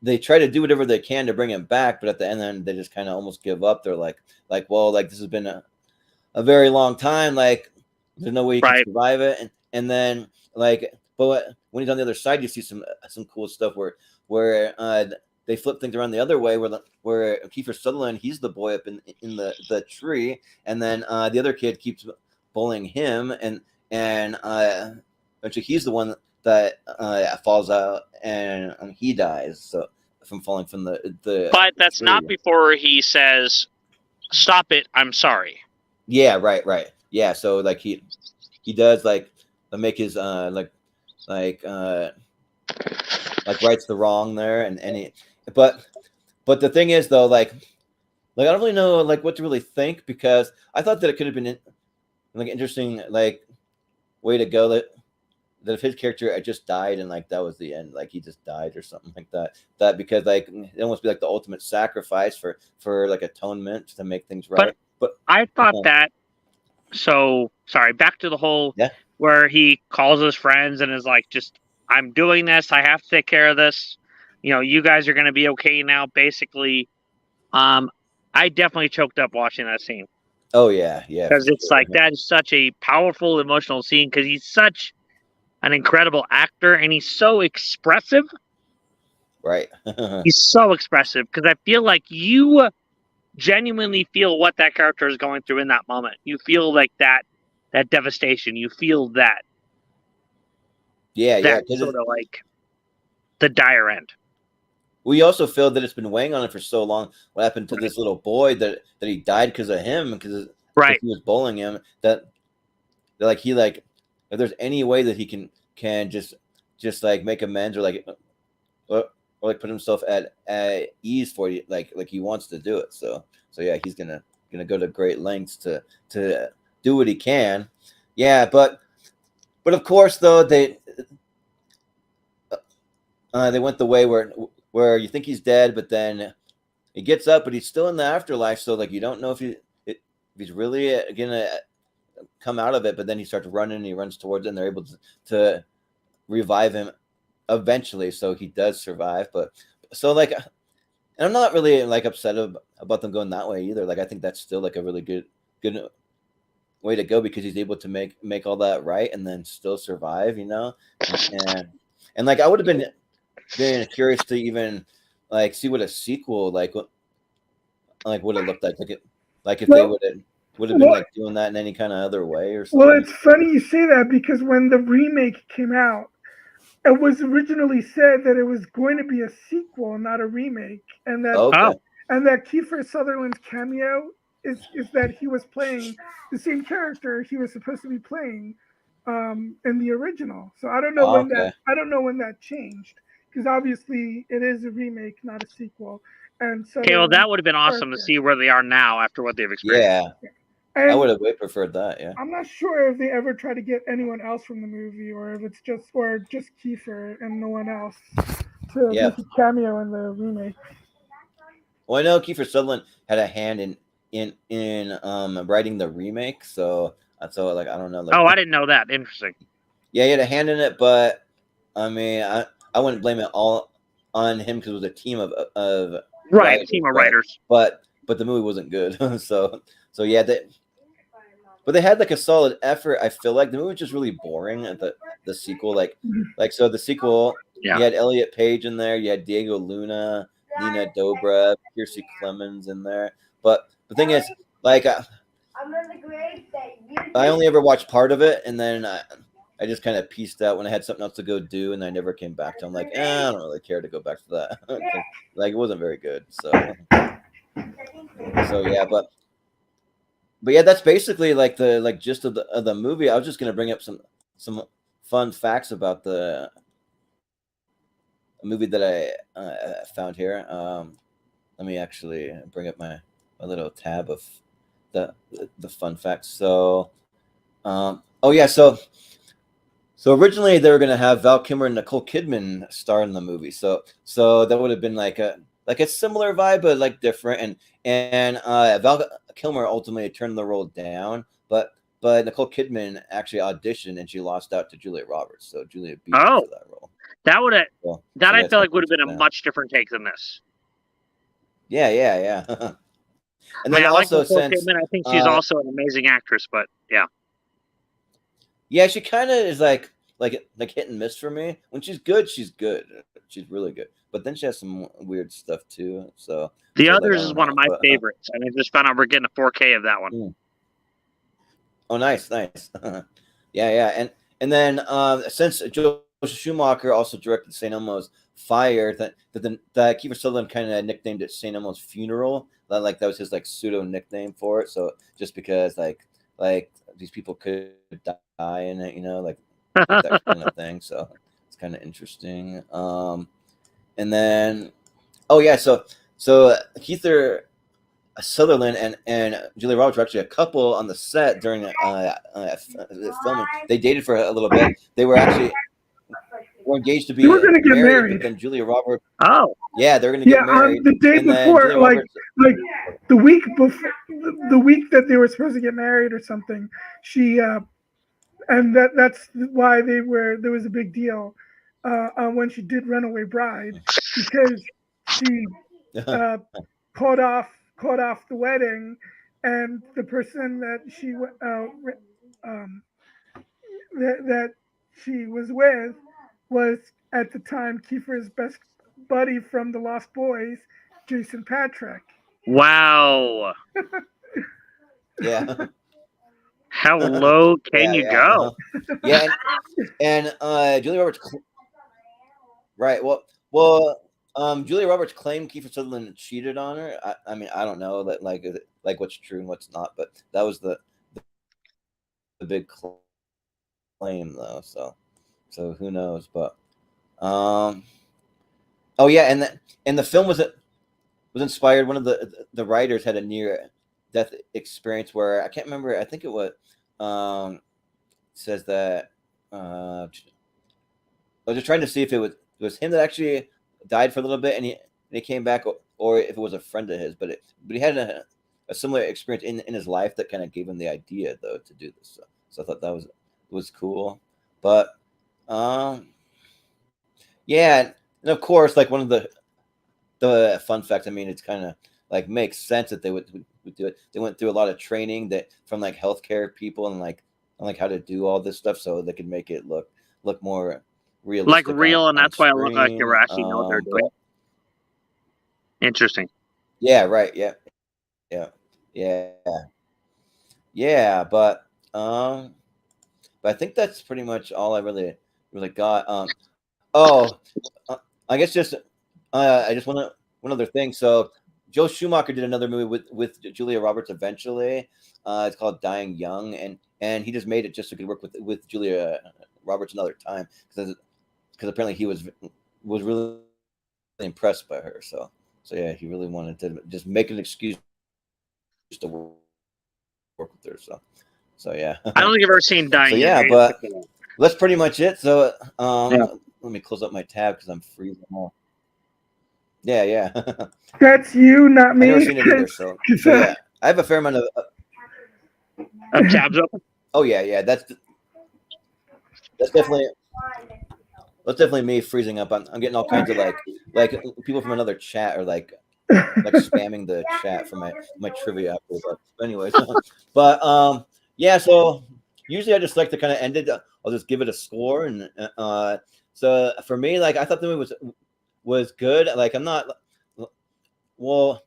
they try to do whatever they can to bring him back, but at the end, then they just kind of almost give up. They're like, well, like this has been a very long time. Like there's no way you can survive it. And then like, but when he's on the other side, you see some cool stuff where they flip things around the other way, where Kiefer Sutherland, he's the boy up in the tree, and then the other kid keeps bullying him, and eventually he's the one that falls out and he dies. So from falling from the. But that's tree. Not before he says, "Stop it! I'm sorry." Yeah, right. Yeah, so like he does like make his like rights the wrong there, and he. But the thing is though, like I don't really know like what to really think, because I thought that it could have been like interesting like way to go that if his character had just died and like that was the end, like he just died or something like that because like it almost be like the ultimate sacrifice for like atonement to make things right. But I thought that. So sorry, back to the whole where he calls his friends and is like, just I'm doing this, I have to take care of this. You guys are going to be okay now, basically. I definitely choked up watching that scene. Oh, yeah. Because it's like, that is such a powerful, emotional scene, because he's such an incredible actor, and he's so expressive. Right. He's so expressive, because I feel like you genuinely feel what that character is going through in that moment. You feel like that devastation. You feel that. Yeah. Sort of like the dire end. We also feel that it's been weighing on him for so long. What happened to this little boy that he died because of him, because he was bullying him, that like he like if there's any way that he can just like make amends or like put himself at ease for you, like he wants to do it. So yeah, he's gonna go to great lengths to do what he can. Yeah, but of course though they went the way where you think he's dead, but then he gets up, but he's still in the afterlife. So like you don't know if he's really gonna come out of it. But then he starts running, and he runs towards it, and they're able to revive him eventually. So he does survive. But so like, and I'm not really like upset about them going that way either. Like I think that's still like a really good way to go, because he's able to make all that right and then still survive, and like I would have been curious to even like see what a sequel like would have looked like if they would have been like doing that in any kind of other way or something. Well, it's funny you say that, because when the remake came out, it was originally said that it was going to be a sequel, not a remake, and that Kiefer Sutherland's cameo is that he was playing the same character he was supposed to be playing in the original. So I don't know when that changed, because obviously it is a remake, not a sequel. And so that would have been awesome to see where they are now after what they've experienced. Yeah. And I would have way preferred that. Yeah, I'm not sure if they ever try to get anyone else from the movie, or if it's just Kiefer and no one else to make a cameo in the remake. Well, I know Kiefer Sutherland had a hand in writing the remake, so like I don't know. Like, I didn't know that. Interesting. Yeah, he had a hand in it, but I mean, I wouldn't blame it all on him, because it was a team of writers. But the movie wasn't good, so yeah, but they had like a solid effort. I feel like the movie was just really boring at the sequel. Like so the sequel, you had Elliot Page in there, you had Diego Luna, Nina Dobrev, Kiersey Clemens in there. But the thing is, like, I only ever watched part of it, and then I just kind of pieced out when I had something else to go do, and I never came back to. I'm like, I don't really care to go back to that. Like, it wasn't very good. So yeah, but yeah, that's basically like the gist of the movie. I was just gonna bring up some fun facts about the movie that I found here. Let me actually bring up my little tab of the fun facts. So, so originally they were gonna have Val Kilmer and Nicole Kidman star in the movie. So that would have been like a similar vibe, but like different. And Val Kilmer ultimately turned the role down, but Nicole Kidman actually auditioned, and she lost out to Julia Roberts. So Julia beat her for that role. That would have I feel like would have been a much different take than this. Yeah. And then also, like Kidman, I think she's also an amazing actress, but yeah, she kind of is like hit and miss for me. When she's good, she's good. She's really good. But then she has some weird stuff too. So The Others is one of my favorites, and I just found out we're getting a 4K of that one. Oh, nice. Yeah. And then since Joe Schumacher also directed St. Elmo's Fire, that Kiefer Sutherland kind of nicknamed it St. Elmo's Funeral. Like that was his like pseudo nickname for it. So just because like these people could die in it, like that kind of thing. So it's kind of interesting. And then, so Kiefer Sutherland and Julia Roberts were actually a couple on the set during the filming. They dated for a little bit. They were actually engaged to be married. But then Julia Roberts. Oh, yeah, they're going to get married. The day before, like the week before, the week that they were supposed to get married or something. She and that's why there was a big deal when she did Runaway Bride, because she caught off the wedding, and the person that she that she was with was at the time Kiefer's best buddy from The Lost Boys, Jason Patrick. Wow. Yeah. How low can you go? Yeah, and Julia Roberts. Right. Well. Julia Roberts claimed Kiefer Sutherland cheated on her. I mean, I don't know that like what's true and what's not, but that was the big claim though. So who knows? But and the film was inspired. One of the writers had a near death experience where I can't remember. I think it was says that I was just trying to see if it was him that actually died for a little bit, and he came back, or if it was a friend of his, but he had a similar experience in his life that kind of gave him the idea though to do this. So I thought that was cool, but yeah, and of course, like one of the fun facts. I mean, it's kind of like makes sense that they would do it. They went through a lot of training that from like healthcare people and like how to do all this stuff so they could make it look more realistic, like real, and that's why it looked like they were screen. actually know what they're doing. Interesting. Yeah, right. Yeah, but I think that's pretty much all I really got. Oh, I guess just I just want one other thing. So Joe Schumacher did another movie with Julia Roberts eventually. It's called Dying Young, and he just made it just so he could work with Julia Roberts another time because apparently he was really impressed by her. So yeah, he really wanted to just make an excuse to work with her. So yeah. I don't think I've ever seen Dying. So yeah, but that's pretty much it. So let me close up my tab because I'm freezing off. Yeah. That's you, not me. I've never seen it either. So yeah, I have a fair amount of tabs open. Oh yeah. That's definitely me freezing up. I'm getting all kinds of like people from another chat or like spamming the chat for my trivia. But anyways, but yeah. So usually I just like to kind of end it. I'll just give it a score, and so for me, like I thought the movie was good. Like I'm not, well,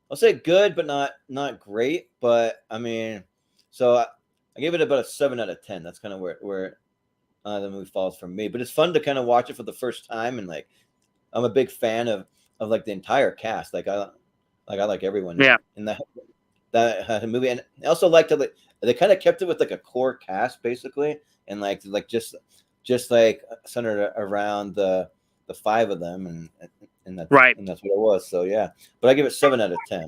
I'll say good, but not great. But I mean, so I gave it about a 7 out of 10. That's kind of where the movie falls for me. But it's fun to kind of watch it for the first time, and like I'm a big fan of like the entire cast. I like everyone in that movie, and I also liked how they kind of kept it with like a core cast basically, and like just like centered around the 5 of them, and that's right. And that's what it was. So yeah, but I give it 7 out of 10.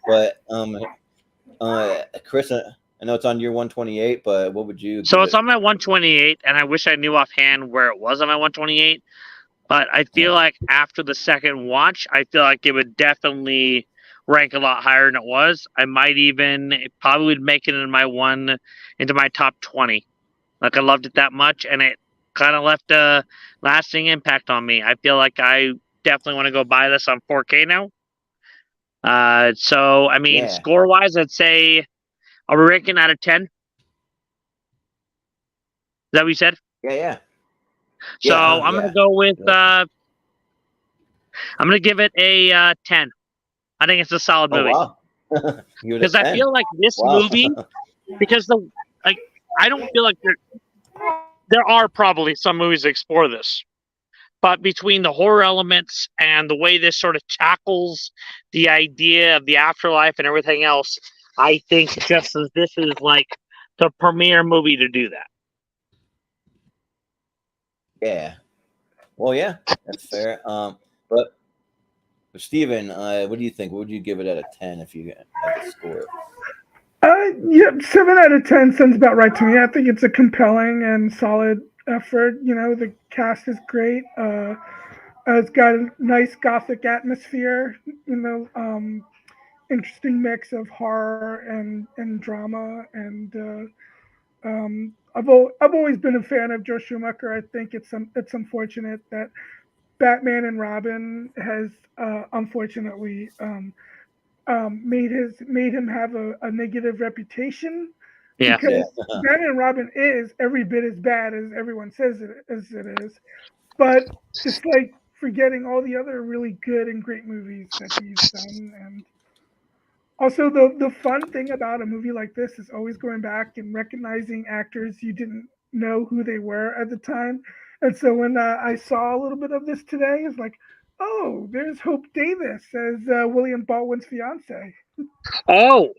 But Chris, I know it's on your 128, but what would you? So it's on my 128, and I wish I knew offhand where it was on my 128. But I feel like after the second watch, I feel like it would definitely rank a lot higher than it was. I might even probably would make it into my top 20. Like I loved it that much, and it kind of left a lasting impact on me. I feel like I definitely want to go buy this on 4K now. So I mean, score wise, I'd say are we ranking out of 10? Is that what you said? Yeah. So I'm gonna go with I'm gonna give it a 10. I think it's a solid movie. Wow. Because I feel like this movie, because I don't feel like there are probably some movies that explore this, but between the horror elements and the way this sort of tackles the idea of the afterlife and everything else, I think just as this is like the premier movie to do that. Yeah. Well, yeah, that's fair. But Steven, what do you think? What would you give it out of 10 if you had to score it? Yeah, 7 out of 10 sounds about right to me. I think it's a compelling and solid effort. You know, the cast is great. It's got a nice gothic atmosphere. You know, interesting mix of horror and drama. And I've always been a fan of Joe Schumacher. I think it's unfortunate that Batman and Robin has unfortunately made him have a negative reputation. Yeah. Because Batman and Robin is every bit as bad as everyone says it is, but it's like forgetting all the other really good and great movies that he's done. And also the fun thing about a movie like this is always going back and recognizing actors you didn't know who they were at the time. And so when I saw a little bit of this today, it's like, oh, there's Hope Davis as William Baldwin's fiance. Oh.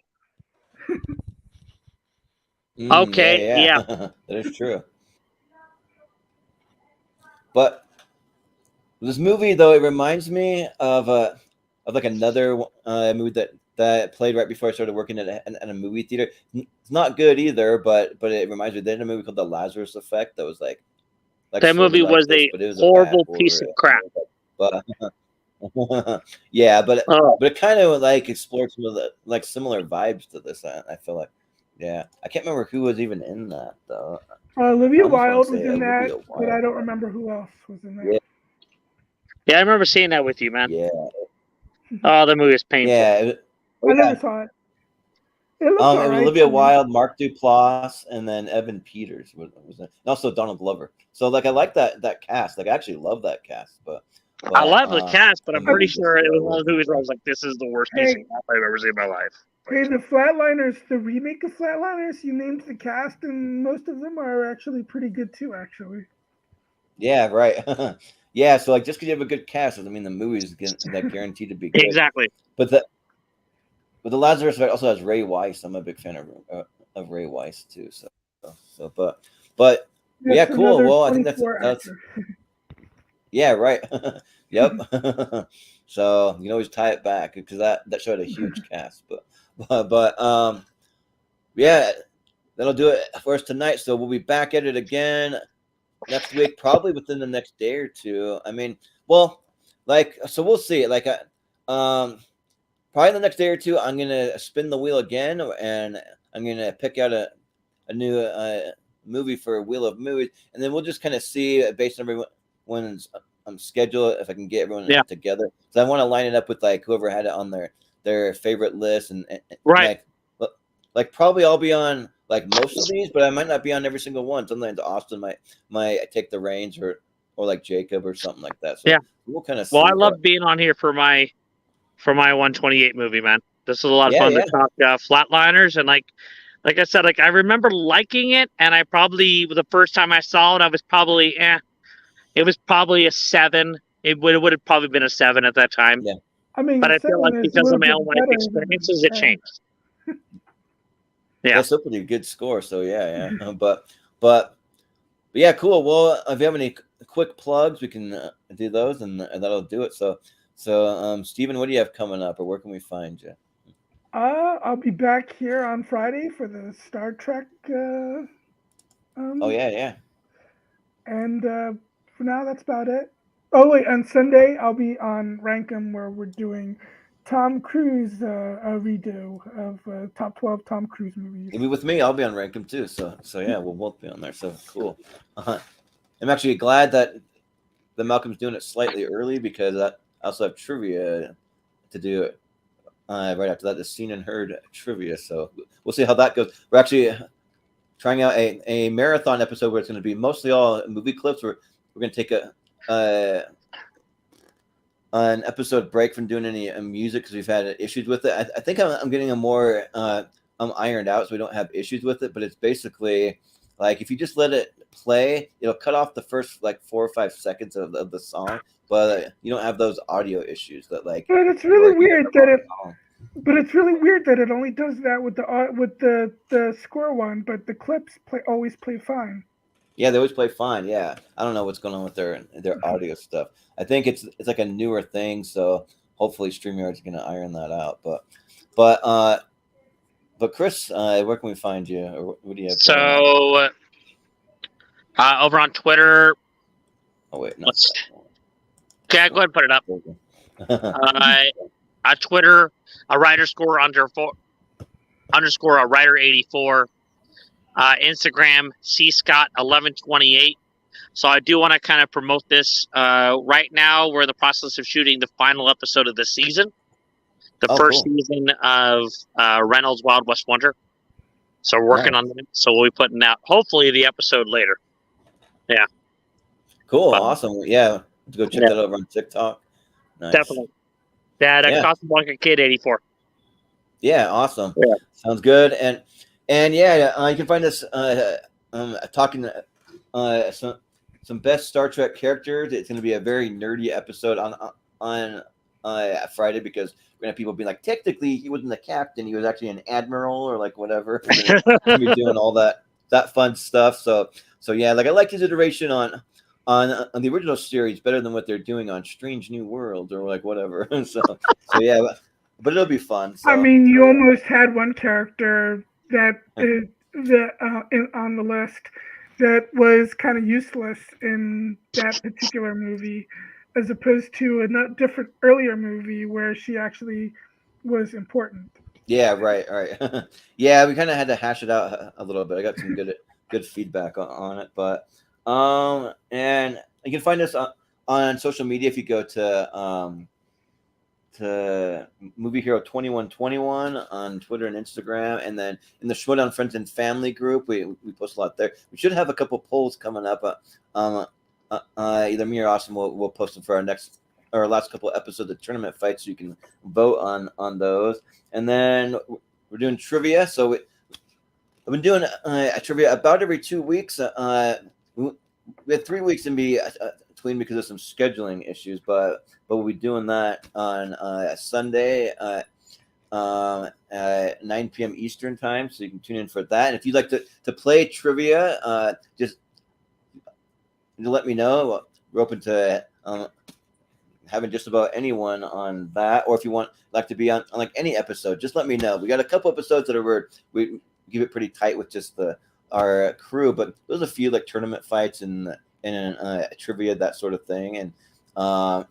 Okay. Yeah. That is true. But this movie, though, it reminds me of like another movie that played right before I started working at a movie theater. It's not good either, but it reminds me. They had a movie called The Lazarus Effect that was like like that sort of movie like was this, a but it was a horrible bad piece horror. of crap. But yeah, Oh, but it kind of like explored some of the like similar vibes to this. I feel like, yeah, I can't remember who was even in that though. I Olivia almost want Wilde to was say in that, Olivia but I Wilde. don't remember who else was in there. Yeah, yeah, I remember seeing that with you, man. yeah, Oh, the movie is painful. yeah. I never saw it. It looked It was alright Olivia to me. Wilde, Mark Duplass, and then Evan Peters was it. And also Donald Glover. So like I like that cast. Like I actually love that cast. But I love the cast, but the I'm pretty movie sure it was one of just those movies where I was like, "This is the worst piece of Hey, crap I've ever seen in my life." hey, the Flatliners, the remake of Flatliners, you named the cast, and most of them are actually pretty good too. Actually, yeah, right. Yeah, so like just because you have a good cast doesn't mean the movie's like guaranteed to be good. Exactly. But the Lazarus Effect also has Ray Weiss. I'm a big fan of Ray Weiss too. But that's yeah, cool. another Well, I think that's 24 actor. yeah, right. Yep. So you can always tie it back because that show had a huge cast. But yeah, that'll do it for us tonight. So we'll be back at it again next week, probably within the next day or two. I mean, well, like so we'll see. Like probably the next day or two, I'm gonna spin the wheel again, and I'm gonna pick out a new movie for Wheel of Movies, and then we'll just kind of see based on everyone's schedule if I can get everyone together. So I want to line it up with like whoever had it on their favorite list, and Right. like probably I'll be on like most of these, but I might not be on every single one. Sometimes Austin might take the reins, or like Jacob or something like that. So Yeah. we'll kind of see. Well, I love being on here for my 128 movie, man. This is a lot of fun to talk Flatliners, and like I said, like I remember liking it, and I probably the first time I saw it, I was probably it was probably a 7. It would have probably been a 7 at that time. Yeah. I mean, but I feel like because of my own life better experiences, it changed. Yeah, that's a pretty good score. So yeah. but yeah, cool. Well, if you have any quick plugs, we can do those, and that'll do it. So Steven, what do you have coming up, or where can we find you? I'll be back here on Friday for the Star Trek. Oh yeah. And for now, that's about it. Oh wait, on Sunday I'll be on Rankum where we're doing Tom Cruise a redo of top 12 Tom Cruise movies. You'll be with me. I'll be on Rankum too. So yeah, we'll both be on there. So cool. I'm actually glad that Malcolm's doing it slightly early because I also have trivia to do it right after that. The Seen and Heard trivia. So we'll see how that goes. We're actually trying out a marathon episode where it's going to be mostly all movie clips. We're going to take an episode break from doing any music because we've had issues with it. I think I'm getting a more ironed out so we don't have issues with it. But it's basically like if you just let it play, it'll cut off the first like 4 or 5 seconds of the song, but you don't have those audio issues that like. But it's really weird that it. But it's really weird that it only does that with the score one, but the clips always play fine. Yeah, they always play fine. Yeah, I don't know what's going on with their audio stuff. I think it's like a newer thing, so hopefully StreamYard's going to iron that out. But Chris, where can we find you? Or what do you have? So over on Twitter. Oh wait, no. Okay, go ahead and put it up. On Twitter, a writer score underscore a writer 84. Instagram cscott1128. So I do want to kind of promote this. Right now, we're in the process of shooting the final episode of the season, the first season of Reynolds Wild West Wonder. So we're working on that. So we'll be putting out hopefully the episode later. Yeah. Cool. Awesome. Yeah. Go check that over on TikTok. Nice. Definitely. Yeah, that Casablanca Kid 84. Yeah, awesome. Yeah. Sounds good. And yeah, you can find us talking some best Star Trek characters. It's going to be a very nerdy episode on Friday because we're going to have people being like, technically, he wasn't the captain. He was actually an admiral or like whatever. We're going to be doing all that fun stuff. So yeah, like I like his iteration on the original series better than what they're doing on Strange New Worlds or like whatever. so yeah, but it'll be fun. So. I mean, you almost had one character that on the list that was kind of useless in that particular movie, as opposed to a different earlier movie where she actually was important. Yeah, right. Yeah, we kind of had to hash it out a little bit. I got some good feedback on it, but and you can find us on social media if you go to Movie Hero 2121 on Twitter and Instagram, and then in the Showdown Friends and Family group, we post a lot there. We should have a couple polls coming up. Either me or Austin will post them for our last couple episodes of tournament fights, so you can vote on those. And then we're doing trivia. So I've been doing a trivia about every 2 weeks. We had 3 weeks in between because of some scheduling issues, but we'll be doing that on Sunday at 9 p.m. Eastern time, so you can tune in for that. And if you'd like to play trivia, just let me know. We're open to having just about anyone on that, or if you like to be on like any episode, just let me know. We got a couple episodes that we keep it pretty tight with just our crew, but there's a few like tournament fights and trivia, that sort of thing. And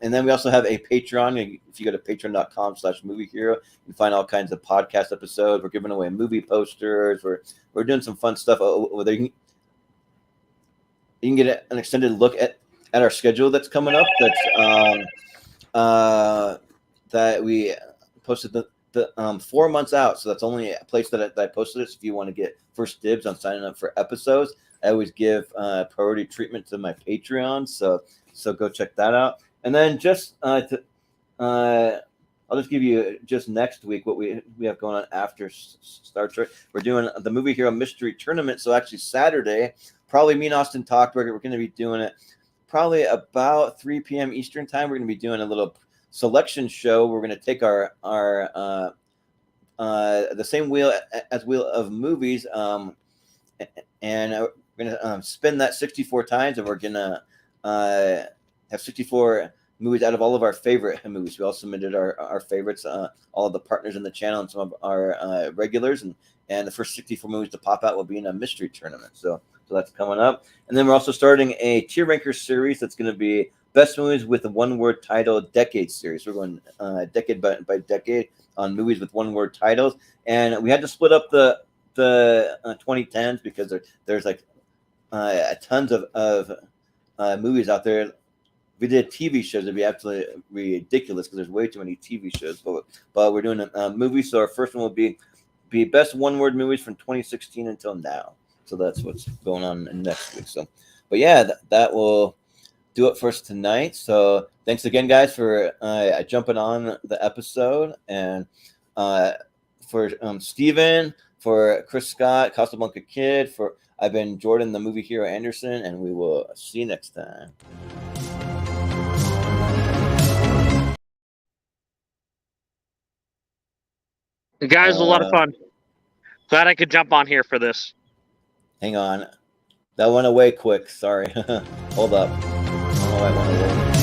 then we also have a Patreon. If you go to patreon.com/moviehero, you can find all kinds of podcast episodes. We're giving away movie posters. We're doing some fun stuff over there. You can get an extended look at our schedule that's coming up. That's that we posted the 4 months out. So that's only a place that I posted it. So if you want to get first dibs on signing up for episodes, I always give priority treatment to my Patreon. So go check that out. And then just I'll just give you just next week what we have going on after Star Trek. We're doing the Movie Hero Mystery Tournament. So actually Saturday, probably me and Austin talked. We're going to be doing it probably about 3 p.m. Eastern time. We're going to be doing a little selection show. We're going to take our the same wheel as Wheel of Movies, and we're going to spin that 64 times, and we're going to have 64 movies out of all of our favorite movies. We all submitted our favorites, all of the partners in the channel and some of our regulars, and the first 64 movies to pop out will be in a mystery tournament. So that's coming up. And then we're also starting a tier ranker series that's going to be best movies with a one-word title decade series. We're going decade by decade on movies with one-word titles. And we had to split up the 2010s because there's like tons of movies out there. If we did TV shows, it'd be absolutely ridiculous because there's way too many TV shows. But we're doing a movie. So our first one will be best one-word movies from 2016 until now. So that's what's going on next week. So, but yeah, that will do it for us tonight. So thanks again, guys, for jumping on the episode, and for Steven, for Chris Scott, Casablanca Kid, I've been Jordan, the Movie Hero Anderson, and we will see you next time. Guys, a lot of fun. Glad I could jump on here for this. Hang on. That went away quick. Sorry. Hold up. I don't know why it went away.